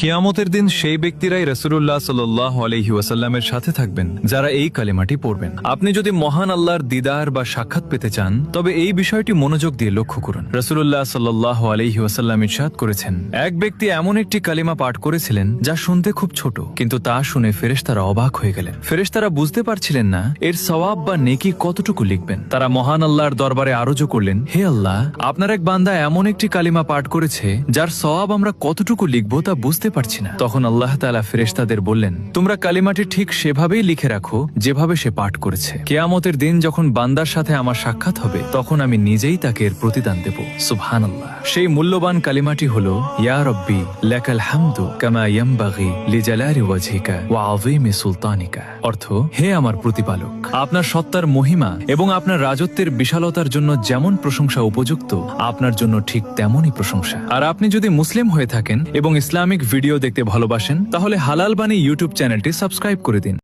কিয়ামতের দিন সেই ব্যক্তিরাই রাসূলুল্লাহ সাল্লাল্লাহু আলাইহি ওয়াসাল্লামের সাথে থাকবেন যারা এই কালেমাটি পড়বেন। আপনি যদি মহান আল্লাহর দিদার বা সাক্ষাৎ পেতে চান তবে এই বিষয়টি মনোযোগ দিয়ে লক্ষ্য করুন। রাসূলুল্লাহ সাল্লাল্লাহু আলাইহি ওয়াসাল্লাম ইরশাদ করেছেন, এক ব্যক্তি এমন একটি কালিমা পাঠ করেছিলেন যা শুনতে খুব ছোট, কিন্তু তা শুনে ফেরেশতারা অবাক হয়ে গেলেন। ফেরেশতারা বুঝতে পারছিলেন না এর সওয়াব বা নেকি কতটুকু লিখবেন। তারা মহান আল্লাহর দরবারে আরজ করলেন, হে আল্লাহ, আপনার এক বান্দা এমন একটি কালিমা পাঠ করেছে যার সওয়াব আমরা কতটুকু লিখব তা বুঝতে পারছি না। তখন আল্লাহ তাআলা ফেরেশতাদের বললেন, তোমরা কালিমাটি ঠিক সেভাবেই লিখে রাখো যেভাবে সে পাঠ করেছে। কিয়ামতের দিন যখন বান্দার সাথে আমার সাক্ষাৎ হবে তখন আমি নিজেই তাকে এর প্রতিদান দেব। সুবহানাল্লাহ। সেই মূল্যবান কালিমাটি হলো, ইয়া রব্বি লাকাল হামদু কামা ইয়ানবাগি লিজালালি ওয়াজহিকা ওয়া আযীমি সুলতানিকা। অর্থ, হে আমার প্রতিপালক, আপনার সত্তার মহিমা এবং আপনার রাজত্বের বিশালতার জন্য যেমন প্রশংসা উপযুক্ত, আপনার জন্য ঠিক তেমনই প্রশংসা। আর আপনি যদি মুসলিম হয়ে থাকেন এবং ইসলামিক ভিডিও দেখতে ভালোবাসেন তাহলে হালাল বাণী ইউটিউব চ্যানেলটি সাবস্ক্রাইব করে দিন।